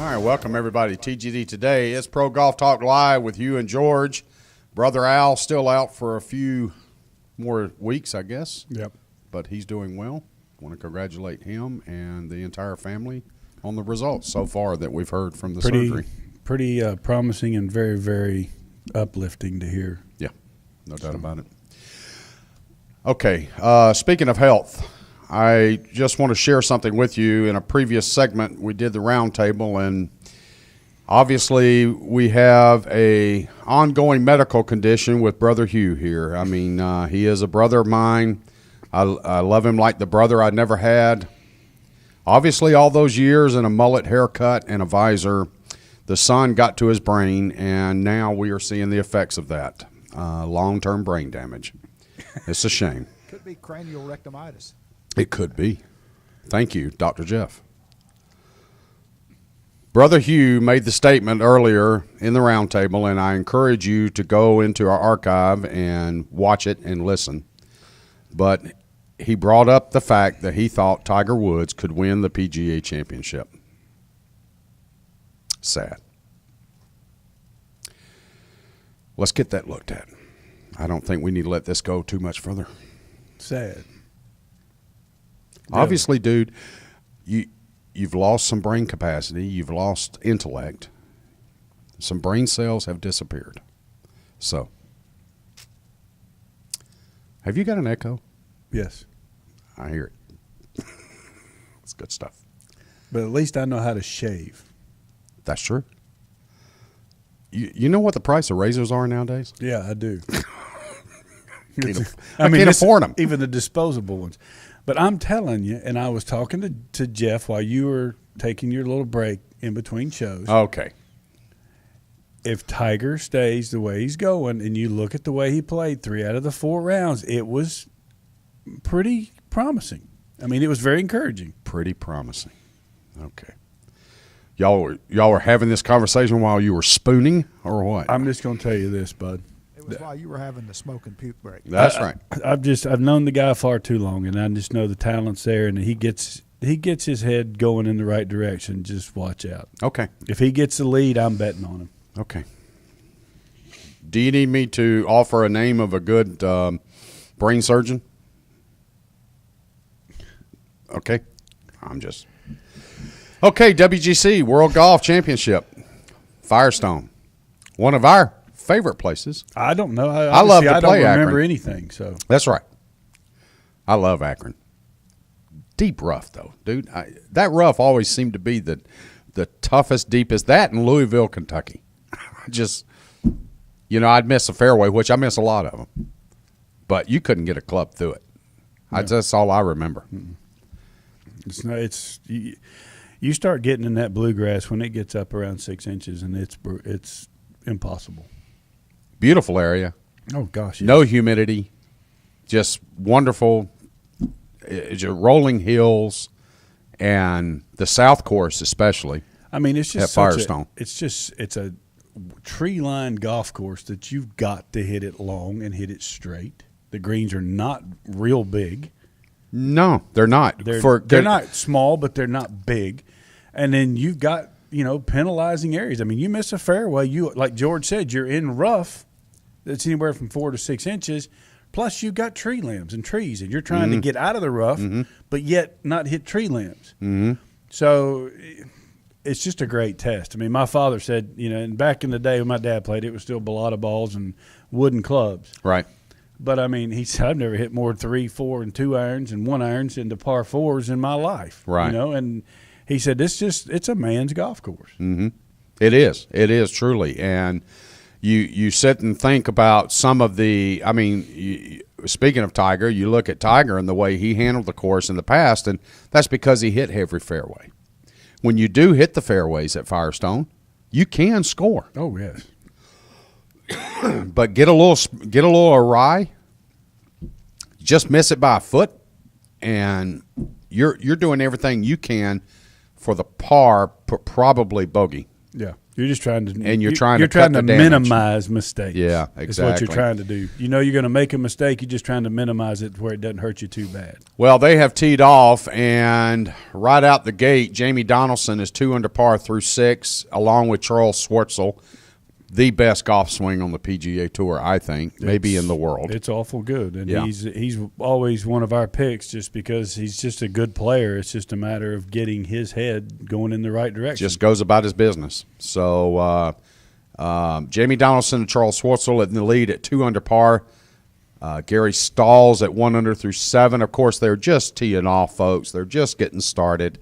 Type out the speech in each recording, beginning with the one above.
right, welcome everybody to TGD Today. It's Pro Golf Talk Live with you and George. Brother Al still out for a few more weeks, I guess. Yep. But he's doing well. Want to congratulate him and the entire family on the results so far that we've heard from the surgery. Pretty promising and very, very uplifting to hear. Yeah, no doubt about it. Okay, speaking of health, I just want to share something with you. In a previous segment, we did the roundtable, and obviously we have a ongoing medical condition with Brother Hugh here. I mean, he is a brother of mine. I love him like the brother I never had. Obviously, all those years and a mullet haircut and a visor, the sun got to his brain, and now we are seeing the effects of that, long-term brain damage. It's a shame. Could be cranial rectamitis. It could be. Thank you, Dr. Jeff. Brother Hugh made the statement earlier in the roundtable, and I encourage you to go into our archive and watch it and listen. But he brought up the fact that he thought Tiger Woods could win the PGA Championship. Sad. Let's get that looked at. I don't think we need to let this go too much further. Sad. Obviously, dude, you've lost some brain capacity. You've lost intellect. Some brain cells have disappeared. So, have you got an echo? Yes. I hear it. It's good stuff. But at least I know how to shave. That's true. You know what the price of razors are nowadays? Yeah, I do. I can't afford them. Even the disposable ones. But I'm telling you, and I was talking to Jeff while you were taking your little break in between shows. Okay. If Tiger stays the way he's going, and you look at the way he played 3 out of the 4 rounds, it was pretty promising. I mean, it was very encouraging. Pretty promising. Okay. Y'all were having this conversation while you were spooning, or what? I'm just going to tell you this, bud. It was while you were having the smoke and puke break. That's right. I've known the guy far too long, and I just know the talent's there, and he gets his head going in the right direction. Just watch out. Okay. If he gets the lead, I'm betting on him. Okay. Do you need me to offer a name of a good brain surgeon? Okay. Okay, WGC, World Golf Championship, Firestone, one of our favorite places. I don't know. I love to I play don't remember Akron. anything. So That's right. I love Akron. Deep rough, though, dude. That rough always seemed to be the toughest, deepest. That in Louisville, Kentucky. Just, I'd miss a fairway, which I miss a lot of them. But you couldn't get a club through it. No. That's all I remember. You start getting in that bluegrass when it gets up around 6 inches, and it's impossible. Beautiful area. Oh gosh, yes. No humidity. Just wonderful. It's rolling hills, and the South Course especially. I mean, it's just at Firestone. It's a tree-lined golf course that you've got to hit it long and hit it straight. The greens are not real big. No, they're not. They're not small, but they're not big. And then you've got, penalizing areas. I mean, you miss a fairway, like George said, you're in rough that's anywhere from 4 to 6 inches. Plus, you've got tree limbs and trees, and you're trying to get out of the rough, but yet not hit tree limbs. Mm-hmm. So it's just a great test. I mean, my father said, and back in the day when my dad played, it was still balata balls and wooden clubs. Right. But, I mean, he said, I've never hit more than 3, 4, and 2 irons and 1 irons into par 4s in my life. Right. And he said, it's a man's golf course. Mm-hmm. It is. It is truly. And you sit and think about some of the, speaking of Tiger, you look at Tiger and the way he handled the course in the past, and that's because he hit every fairway. When you do hit the fairways at Firestone, you can score. Oh, yes. But get a little awry, just miss it by a foot, and you're doing everything you can for the par, probably bogey. Yeah. You're just trying to, And you're trying to cut the damage. minimize mistakes. Yeah, Is what exactly. you're trying to do. You know you're going to make a mistake. You're just trying to minimize it to where it doesn't hurt you too bad. Well, they have teed off, and right out the gate, Jamie Donaldson is 2 under par through 6, along with Charles Schwartzel, the best golf swing on the PGA Tour, I think, maybe in the world. It's awful good, and Yeah. he's always one of our picks just because he's just a good player. It's just a matter of getting his head going in the right direction. Just goes about his business. So Jamie Donaldson and Charles Schwartzel in the lead at 2 under par. Gary Stalls at 1 under through 7. Of course, they're just teeing off, folks. They're just getting started.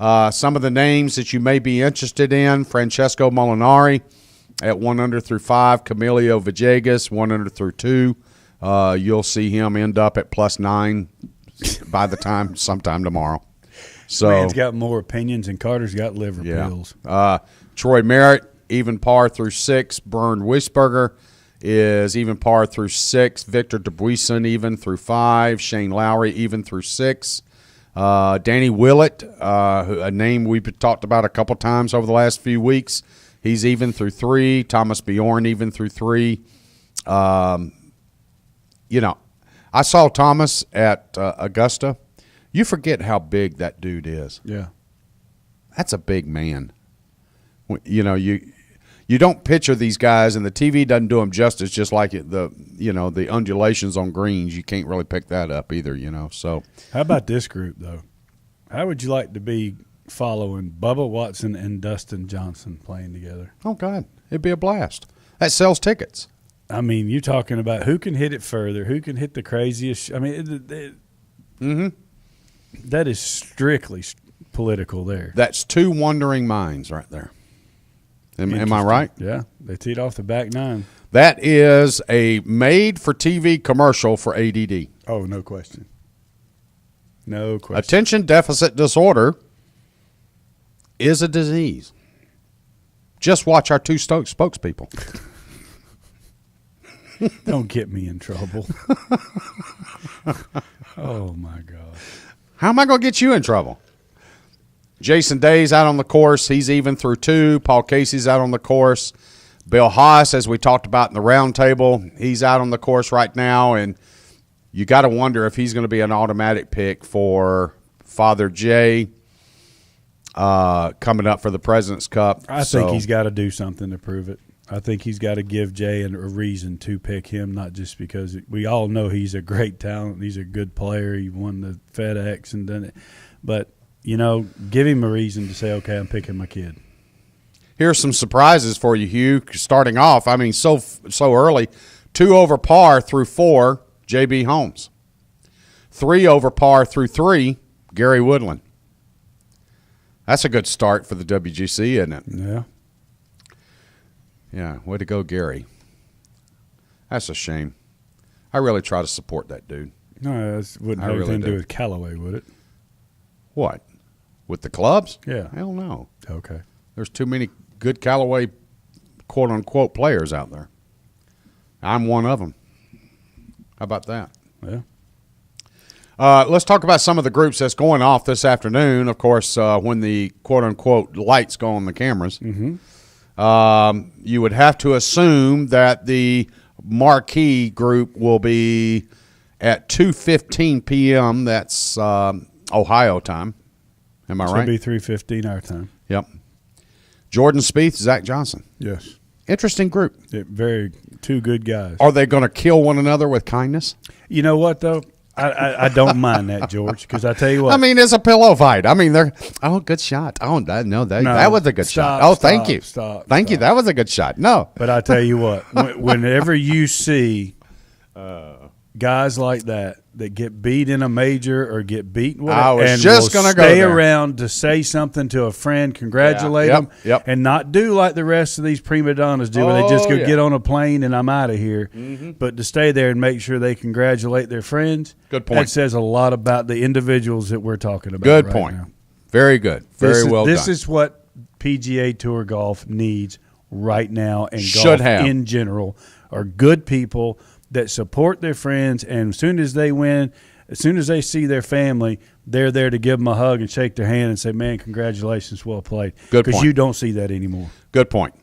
Some of the names that you may be interested in: Francesco Molinari at 1 under through 5. Camilo Villegas 1 under through 2. You'll see him end up at +9 by the time sometime tomorrow. So Man's got more opinions, and Carter's got liver pills. Troy Merritt, even par through 6. Bernd Wiesberger is even par through 6. Victor Dubuisson even through 5. Shane Lowry even through 6. Danny Willett, a name we've talked about a couple times over the last few weeks, he's even through 3. Thomas Bjorn even through 3. I saw Thomas at Augusta. You forget how big that dude is. Yeah. That's a big man. You don't picture these guys, and the TV doesn't do them justice. Just like the undulations on greens, you can't really pick that up either. So How about this group, though? How would you like to be following Bubba Watson and Dustin Johnson playing together? oh god, it'd be a blast. That sells tickets. I mean, you're talking about who can hit it further, who can hit the craziest. I mean, that is strictly political there. That's 2 wondering minds right there. Am I right? Yeah, they teed off the back 9. That is a made-for-TV commercial for ADD. Oh, no question. No question. Attention deficit disorder is a disease. Just watch our 2 spokespeople. Don't get me in trouble. Oh, my God. How am I going to get you in trouble? Jason Day's out on the course. He's even through 2. Paul Casey's out on the course. Bill Haas, as we talked about in the round table, he's out on the course right now, and you got to wonder if he's going to be an automatic pick for Father Jay coming up for the President's Cup. I think he's got to do something to prove it. I think he's got to give Jay a reason to pick him, not just because we all know he's a great talent. He's a good player. He won the FedEx and done it. But, give him a reason to say, okay, I'm picking my kid. Here's some surprises for you, Hugh. Starting off, I mean, so early. 2 over par through 4, J.B. Holmes. 3 over par through 3, Gary Woodland. That's a good start for the WGC, isn't it? Yeah. Yeah, way to go, Gary. That's a shame. I really try to support that dude. No, that wouldn't I have really anything to do do. with Callaway, would it? What? With the clubs? Yeah. Hell no. Okay. There's too many good Callaway quote-unquote players out there. I'm one of them. How about that? Yeah. Let's talk about some of the groups that's going off this afternoon. Of course, when the quote-unquote lights go on the cameras, you would have to assume that the marquee group will be at 2:15 p.m. That's Ohio time. Am I So right? it'll be 3:15 our time. Yep. Jordan Spieth, Zach Johnson. Yes. Interesting group. Two good guys. Are they going to kill one another with kindness? You know what, though? I don't mind that, George, because I tell you what. I mean, it's a pillow fight. I mean, good shot. Oh, that was a good shot. Oh, thank you. Thank you. That was a good shot. No. But I tell you what, whenever you see guys like that get beat in a major or get beaten, I was and just will gonna go stay there. around to say something to a friend, congratulate Yeah. them, Yep. and not do like the rest of these prima donnas do, where they just go get on a plane and I'm out of here. But to stay there and make sure they congratulate their friends. Good point. That says a lot about the individuals that we're talking about. Good right point. now. Very good. Very well This done. is what PGA Tour golf needs right now, and Should golf have. in general are good people that support their friends, and as soon as they win, as soon as they see their family, they're there to give them a hug and shake their hand and say, man, congratulations, well played. Good Because point. you don't see that anymore. Good point.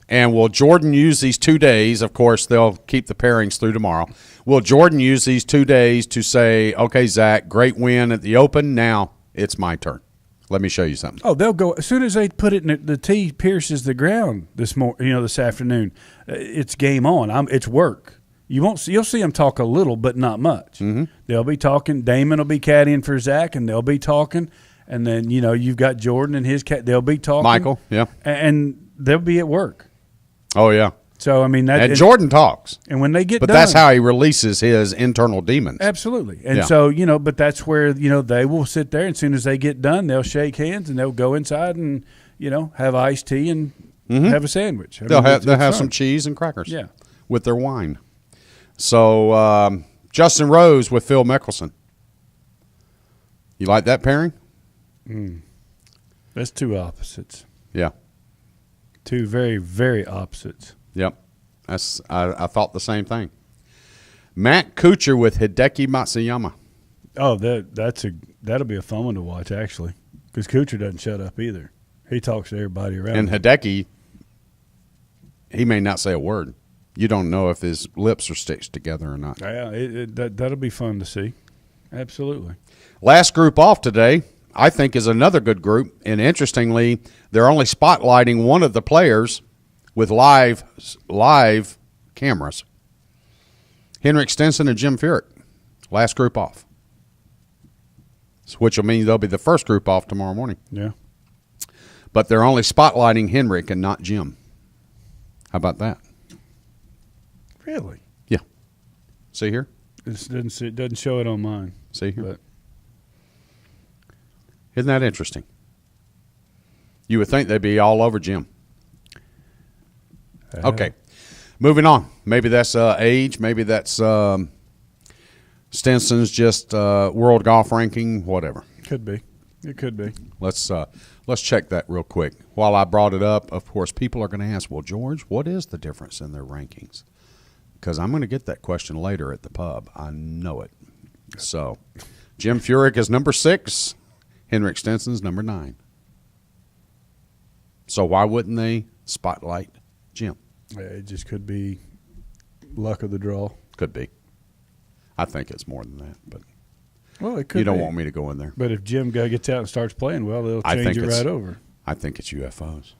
And will Jordan use these 2 days? Of course, they'll keep the pairings through tomorrow. Will Jordan use these 2 days to say, okay, Zach, great win at the Open. Now it's my turn. Let me show you something. Oh, they'll go as soon as they put it in the tee pierces the ground this afternoon. It's game on. It's work. You'll see them talk a little, but not much. Mm-hmm. They'll be talking. Damon will be caddying for Zach, and they'll be talking. And then you've got Jordan and his cat. They'll be talking. Michael, yeah, and they'll be at work. Oh yeah. So I mean, And Jordan talks, and when they get but done, that's how he releases his internal demons. absolutely. And Yeah. so but that's where they will sit there. And as soon as they get done, they'll shake hands and they'll go inside and have iced tea and have a sandwich. They'll have fun. some cheese and crackers. Yeah. With their wine. So Justin Rose with Phil Mickelson. You like that pairing? That's two opposites. Yeah. Two very, very opposites. Yep. I thought the same thing. Matt Kuchar with Hideki Matsuyama. Oh, that'll be a fun one to watch actually, because Kuchar doesn't shut up either. He talks to everybody around. And him. Hideki, he may not say a word. You don't know if his lips are stitched together or not. Yeah, that'll be fun to see. Absolutely. Last group off today, I think, is another good group. And interestingly, they're only spotlighting one of the players with live cameras. Henrik Stenson and Jim Furyk. Last group off. Which will mean they'll be the first group off tomorrow morning. Yeah. But they're only spotlighting Henrik and not Jim. How about that? Really? Yeah. See here? It doesn't show it on mine. See here? But Isn't that interesting? You would think they'd be all over Jim. Okay. Moving on. Maybe that's age. Maybe that's Stenson's just world golf ranking, whatever. Could be. It could be. Let's check that real quick. While I brought it up, of course, people are going to ask, well, George, what is the difference in their rankings? Because I'm going to get that question later at the pub. I know it. So, Jim Furyk is number 6. Henrik Stenson's number 9. So why wouldn't they spotlight Jim? Yeah, it just could be luck of the draw. Could be. I think it's more than that, but Well, it could you don't be. want me to go in there. But if Jim guy gets out and starts playing well, they'll I change think it it's- right over. I think it's UFOs.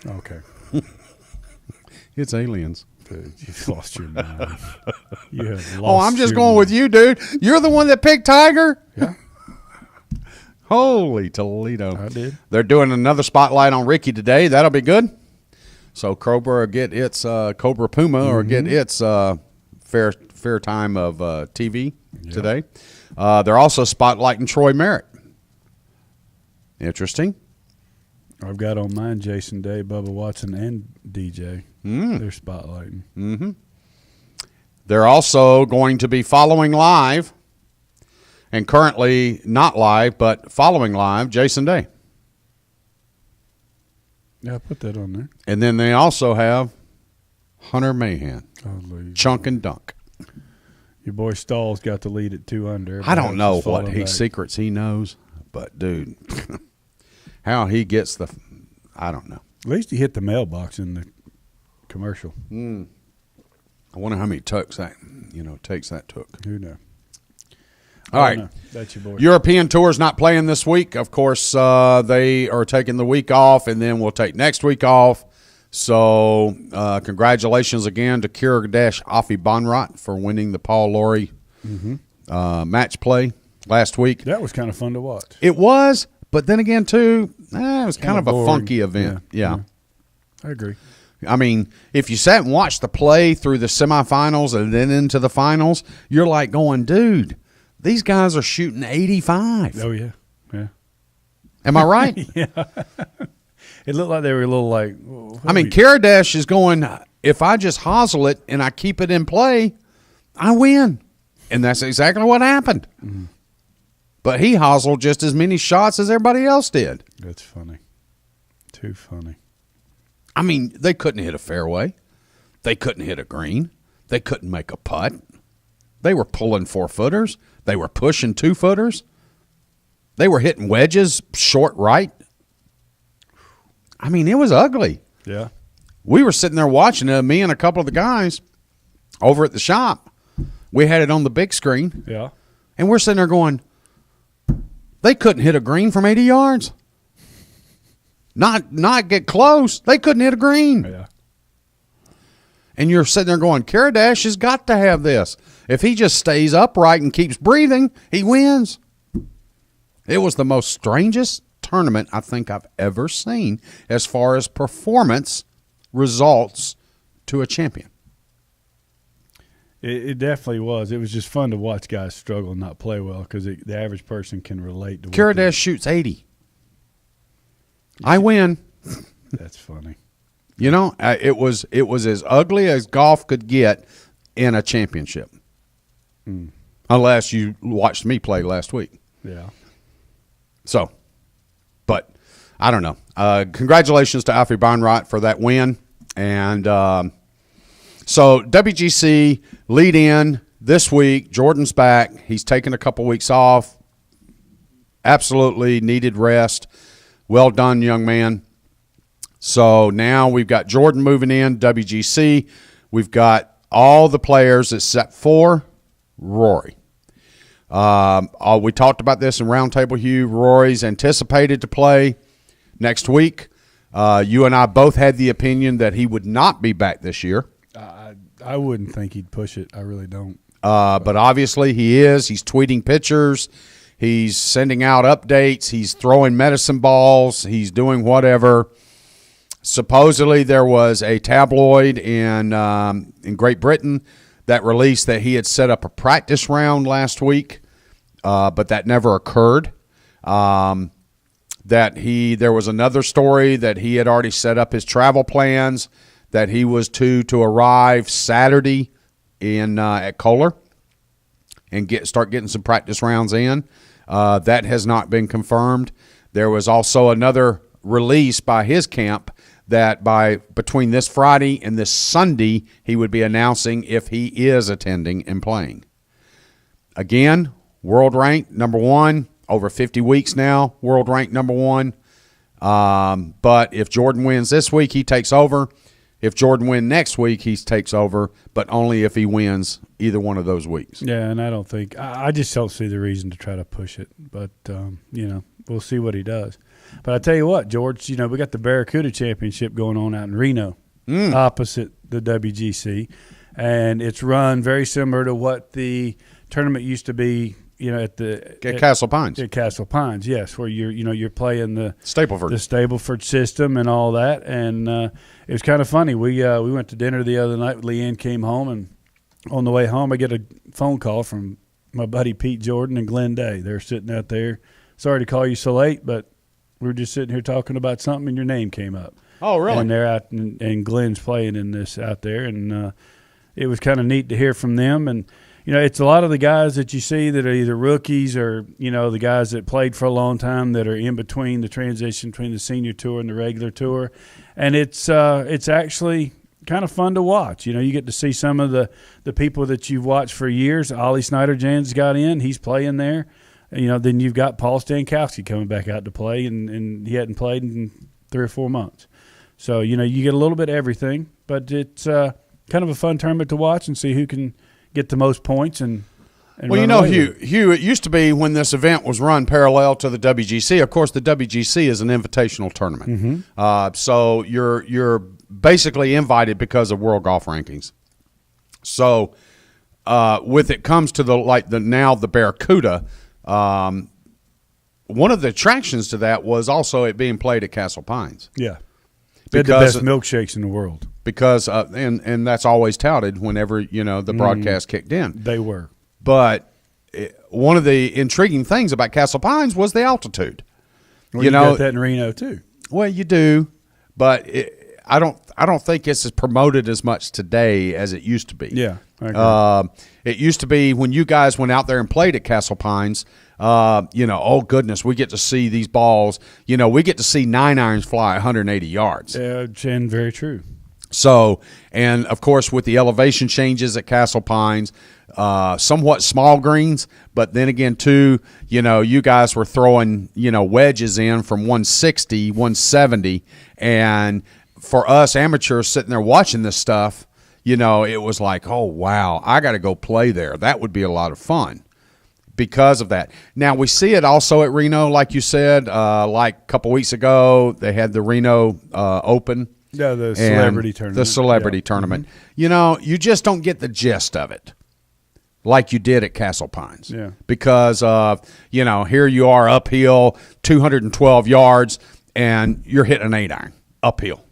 Okay. It's aliens. Dude, you've lost your mind. You have lost Oh, I'm just your going mind. with you, dude. You're the one that picked Tiger? Yeah, Holy Toledo. I did. They're doing another spotlight on Ricky today. That'll be good. So Cobra will get its Cobra Puma or get its fair time of TV today. They're also spotlighting Troy Merritt. Interesting. I've got on mine Jason Day, Bubba Watson, and DJ. They're spotlighting. They're also going to be following live, and currently not live, but following live, Jason Day. Yeah, I put that on there. And then they also have Hunter Mahan, Holy. Chunk and Dunk. Your boy Stahl's got the lead at 2 under. I don't know Everybody else is what falling back. secrets he knows, but, dude, how he gets I don't know. At least he hit the mailbox in the commercial. I wonder how many takes that took. Who knows? All right. know. That's your boy. European Tour's not playing this week. Of course, they are taking the week off, and then we'll take next week off. So congratulations again to Kyrgyz Bonrot for winning the Paul Lawrie match play last week. That was kind of fun to watch. It was, but then again, too, it was kind of a boring. funky event. Yeah. I agree. I mean, if you sat and watched the play through the semifinals and then into the finals, you're like going, dude, these guys are shooting 85. Oh, yeah. Yeah. Am I right? It looked like they were a little like. I mean, Karadesh is going, if I just hosel it and I keep it in play, I win. And that's exactly what happened. But he hoseled just as many shots as everybody else did. That's funny. Too funny. I mean, they couldn't hit a fairway. They couldn't hit a green. They couldn't make a putt. They were pulling 4-footers. They were pushing 2-footers. They were hitting wedges short right. I mean, it was ugly. Yeah. We were sitting there watching it, me and a couple of the guys over at the shop. We had it on the big screen. Yeah. And we're sitting there going, they couldn't hit a green from 80 yards. Not get close. They couldn't hit a green. Yeah. And you're sitting there going, Karadash has got to have this. If he just stays upright and keeps breathing, he wins. It was the most strangest tournament I think I've ever seen as far as performance results to a champion. It definitely was. It was just fun to watch guys struggle and not play well because the average person can relate to what Karadash shoots 80. I win. That's funny. You know, it was as ugly as golf could get in a championship. Unless you watched me play last week. Yeah. So, but I don't know. Congratulations to Alfie Beinrot for that win. And so WGC lead in this week. Jordan's back. He's taken a couple weeks off. Absolutely needed rest. Well done, young man. So now we've got Jordan moving in, WGC. We've got all the players except for Rory. We talked about this in Roundtable, Hugh. Rory's anticipated to play next week. You and I both had the opinion that he would not be back this year. I wouldn't think he'd push it. I really don't. But obviously he is. He's tweeting pictures. He's sending out updates. He's throwing medicine balls. He's doing whatever. Supposedly there was a tabloid in Great Britain that released that he had set up a practice round last week, but that never occurred. There was another story that he had already set up his travel plans, that he was to arrive Saturday at Kohler and start getting some practice rounds in. That has not been confirmed. There was also another release by his camp that between this Friday and this Sunday, he would be announcing if he is attending and playing. Again, world ranked number 1, over 50 weeks now, world ranked number 1. But if Jordan wins this week, he takes over. If Jordan wins next week, he takes over, but only if he wins either one of those weeks. Yeah, and I just don't see the reason to try to push it. But, we'll see what he does. But I tell you what, George, we got the Barracuda Championship going on out in Reno, opposite the WGC, and it's run very similar to what the tournament used to be. At Castle Pines. At Castle Pines, yes, where you're playing the Stableford system and all that, and it was kind of funny. We went to dinner the other night. Leanne came home, and on the way home, I get a phone call from my buddy Pete Jordan and Glenn Day. They're sitting out there. Sorry to call you so late, but we were just sitting here talking about something, and your name came up. Oh, really? And they're out, and Glenn's playing in this out there, and it was kind of neat to hear from them. And it's a lot of the guys that you see that are either rookies or the guys that played for a long time that are in between the transition between the senior tour and the regular tour, and it's actually kind of fun to watch. You get to see some of the people that you've watched for years. Ollie Snyder-Jans got in; he's playing there. Then you've got Paul Stankowski coming back out to play, and he hadn't played in 3 or 4 months. So, you get a little bit of everything, but it's kind of a fun tournament to watch and see who can get the most points. And well, Hugh, it used to be when this event was run parallel to the WGC. Of course, the WGC is an invitational tournament. Mm-hmm. So you're basically invited because of World Golf Rankings. So with it comes to the Barracuda, one of the attractions to that was also it being played at Castle Pines. Yeah. They had the best milkshakes in the world. Because and that's always touted whenever the broadcast kicked in. They were. But one of the intriguing things about Castle Pines was the altitude. Well, you got that in Reno too. Well, you do, but I don't think it's as promoted as much today as it used to be. Yeah, I agree. It used to be when you guys went out there and played at Castle Pines. Oh goodness, we get to see these balls. We get to see 9 irons fly 180 yards. And very true. So, and of course, with the elevation changes at Castle Pines, somewhat small greens, but then again, too, you guys were throwing, wedges in from 160, 170, and for us amateurs sitting there watching this stuff, it was like, oh, wow, I got to go play there. That would be a lot of fun because of that. Now, we see it also at Reno, like you said, like a couple weeks ago, they had the Reno Open. Yeah, the celebrity tournament. The celebrity tournament. Mm-hmm. You just don't get the gist of it like you did at Castle Pines. Yeah. Because, here you are uphill, 212 yards, and you're hitting an 8-iron uphill.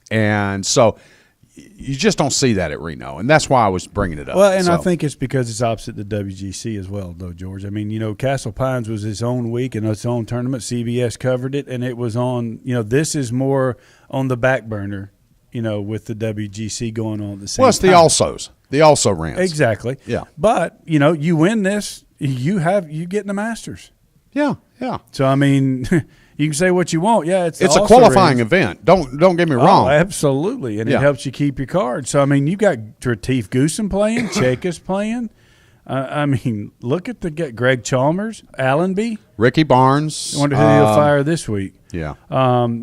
And so you just don't see that at Reno, and that's why I was bringing it up. Well, and I think it's because it's opposite the WGC as well, though, George. I mean, Castle Pines was its own week and its own tournament. CBS covered it, and it was on, this is more on the back burner, with the WGC going on at the same time. Well, it's the alsos, the also rants. Exactly. Yeah. But, you win this, you get in the Masters. Yeah, yeah. So, I mean, you can say what you want. Yeah, it's a qualifying event. Don't get me wrong. Oh, absolutely, and it helps you keep your card. So I mean, you got Retief Goosen playing, Chekas playing. I mean, look at Greg Chalmers, Allenby, Ricky Barnes. I wonder who he'll fire this week. Yeah.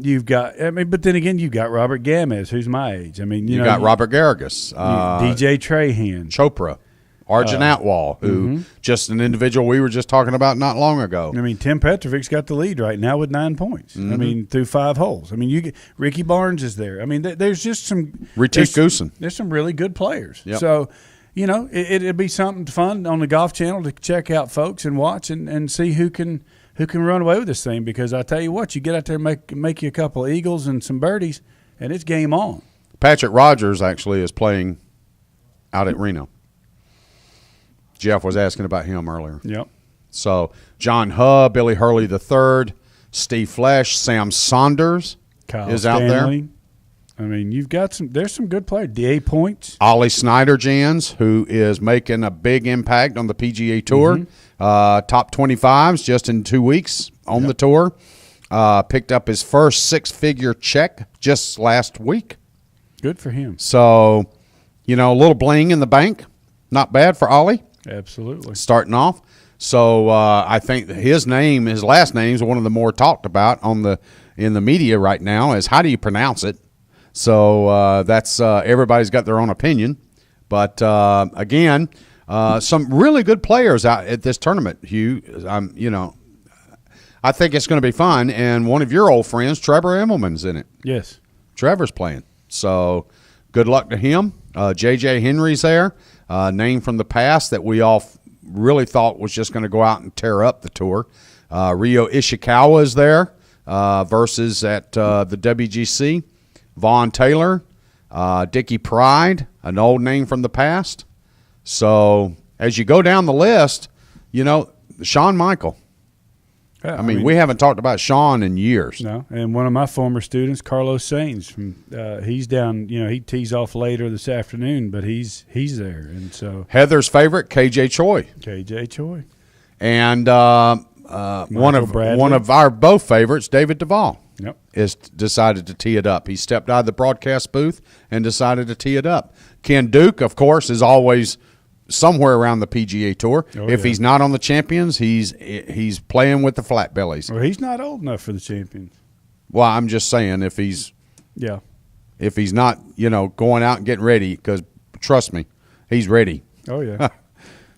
You've got. I mean, but then again, you've got Robert Gamez, who's my age. I mean, you got Robert Garrigus, DJ Trahan, Chopra. Arjun Atwal, who just an individual we were just talking about not long ago. I mean, Tim Petrovic's got the lead right now with 9 points. I mean, through 5 holes. I mean, Ricky Barnes is there. I mean, there's just some Retief Goosen. There's some really good players. Yep. So, it'd be something fun on the Golf Channel to check out, folks, and watch and see who can run away with this thing. Because I tell you what, you get out there and make you a couple of eagles and some birdies, and it's game on. Patrick Rogers actually is playing out at Reno. Jeff was asking about him earlier. Yep. So John Hubb, Billy Hurley III, Steve Flesh, Sam Saunders Kyle is Stanley. out there. I mean, there's some good players. DA Points. Ollie Snyder-Jans, who is making a big impact on the PGA Tour. Top 25s just in 2 weeks on the tour. Picked up his first 6-figure check just last week. Good for him. So, a little bling in the bank. Not bad for Ollie. Absolutely. Starting off. So I think his last name is one of the more talked about in the media right now is how do you pronounce it? So that's everybody's got their own opinion. But again, some really good players out at this tournament, Hugh. I think it's going to be fun. And one of your old friends, Trevor Immelman's in it. Yes. Trevor's playing. So good luck to him. J.J. Henry's there. Name from the past that we all really thought was just going to go out and tear up the tour. Ryo Ishikawa is there versus at the WGC. Vaughn Taylor, Dickie Pride, an old name from the past. So as you go down the list, Shawn Michael. Yeah, I mean, we haven't talked about Shawn in years. No, and one of my former students, Carlos Sainz, he's down. He tees off later this afternoon, but he's there, and so Heather's favorite, KJ Choi. KJ Choi, and one of our both favorites, David Duval. Yep, is decided to tee it up. He stepped out of the broadcast booth and decided to tee it up. Ken Duke, of course, is always somewhere around the PGA Tour. If he's not on the Champions, he's playing with the flat bellies. Well, he's not old enough for the Champions. Well, I'm just saying if he's not, going out and getting ready, because trust me, he's ready. Oh yeah.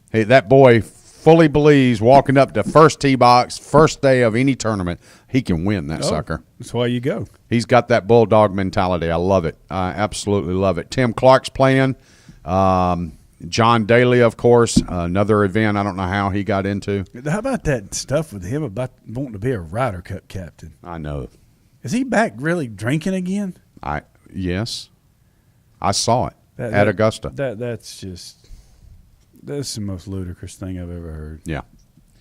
Hey, that boy fully believes walking up to first tee box, first day of any tournament, he can win that sucker. That's why you go. He's got that bulldog mentality. I love it. I absolutely love it. Tim Clark's playing. John Daly, of course, another event I don't know how he got into. How about that stuff with him about wanting to be a Ryder Cup captain? I know. Is he back really drinking again? Yes. I saw it at Augusta. That's the most ludicrous thing I've ever heard. Yeah.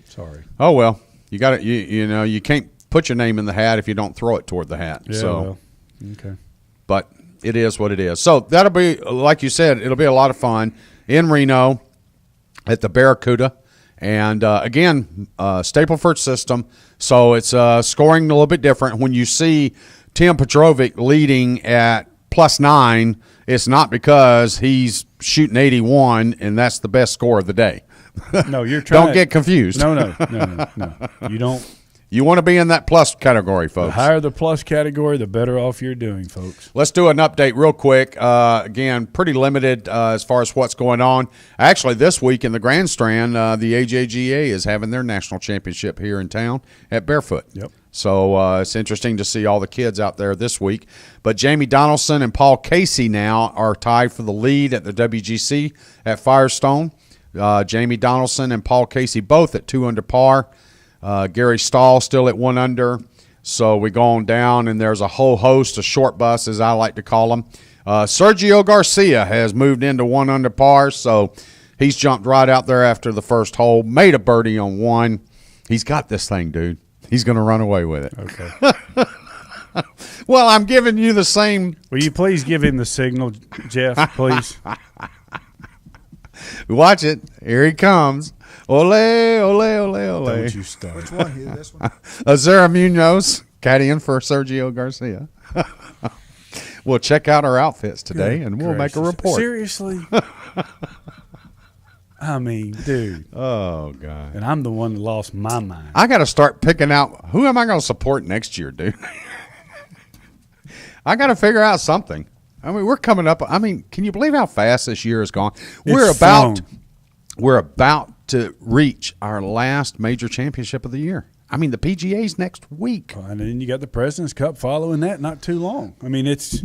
Sorry. Oh, well, you got it. You can't put your name in the hat if you don't throw it toward the hat. Yeah, so, okay. But it is what it is. So that'll be, like you said, it'll be a lot of fun in Reno at the Barracuda. And, again, Stapleford system. So it's scoring a little bit different. When you see Tim Petrovic leading at plus 9, it's not because he's shooting 81 and that's the best score of the day. No, you're trying. Don't get confused. No. You don't. You want to be in that plus category, The folks. higher the plus category, the better off you're doing, folks. Let's do an update real quick. Again, pretty limited as far as what's going on. Actually, this week in the Grandstand, the AJGA is having their national championship here in town at Barefoot. Yep. So it's interesting to see all the kids out there this week. But Jamie Donaldson and Paul Casey now are tied for the lead at the WGC at Firestone. Jamie Donaldson and Paul Casey both at 2 under par. Gary Stahl still at 1 under. So we go on down, and there's a whole host of short bus, as I like to call them. Sergio Garcia has moved into 1 under par, so he's jumped right out there after the first hole, made a birdie on 1. He's got this thing, dude. He's going to run away with it. Okay. Well, I'm giving you the same. Will you please give him the signal, Jeff, please? Watch it. Here he comes. Ole, ole, ole, ole. Don't you start. Which one? Here, this one? Azura Munoz, caddying for Sergio Garcia. We'll check out our outfits today, and we'll make a Gracious. report. Seriously? I mean, dude. Oh, God. And I'm the one that lost my mind. I got to start picking out who am I going to support next year, dude. I got to figure out something. I mean, we're coming up. I mean, can you believe how fast this year has gone? We're about to reach our last major championship of the year. I mean, the PGA's next week. And then you got the President's Cup following that not too long. I mean, it's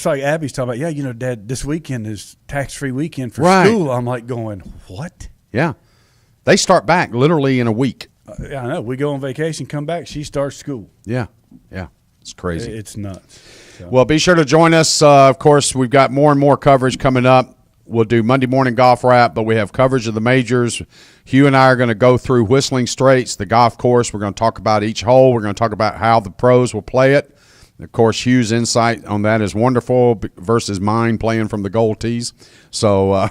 like Abby's talking about, yeah, Dad, this weekend is tax-free weekend for Right. school. I'm like going, what? Yeah. They start back literally in a week. Yeah, I know. We go on vacation, come back, she starts school. Yeah. Yeah. It's crazy. It's nuts. So. Well, be sure to join us. Of course, we've got more and more coverage coming up. We'll do Monday morning golf wrap, but we have coverage of the majors. Hugh and I are going to go through Whistling Straits, the golf course. We're going to talk about each hole. We're going to talk about how the pros will play it. Of course, Hugh's insight on that is wonderful versus mine playing from the gold tees. So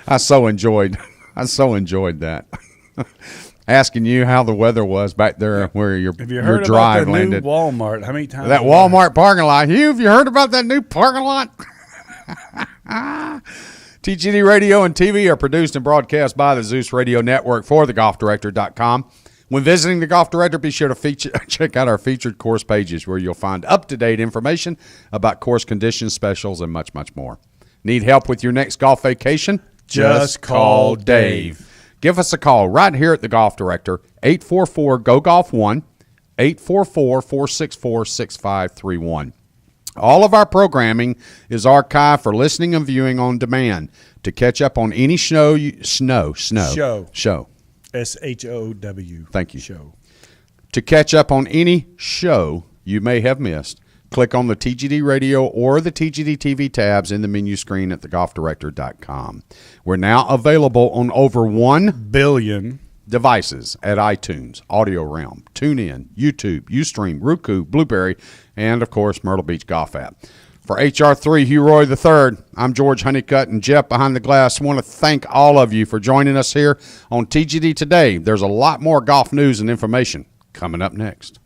I so enjoyed that. Asking you how the weather was back there where your Have you heard drive about that landed. new Walmart? How many times? That Walmart parking lot. Hugh, have you heard about that new parking lot? TGD Radio and TV are produced and broadcast by the Zeus Radio Network for thegolfdirector.com. When visiting the Golf Director, be sure to check out our featured course pages where you'll find up-to-date information about course conditions, specials, and much, much more. Need help with your next golf vacation? Just call Dave. Give us a call right here at the Golf Director, 844-GO-GOLF-1, 844-464-6531. All of our programming is archived for listening and viewing on demand. To catch up on any show. Show. SHOW. Thank you. Show. To catch up on any show you may have missed, click on the TGD Radio or the TGD TV tabs in the menu screen at thegolfdirector.com. We're now available on over 1 billion devices at iTunes, Audio Realm, TuneIn, YouTube, Ustream, Roku, Blueberry, and, of course, Myrtle Beach Golf app. For HR3, Hugh Roy III, I'm George Honeycutt, and Jeff behind the glass. I want to thank all of you for joining us here on TGD Today. There's a lot more golf news and information coming up next.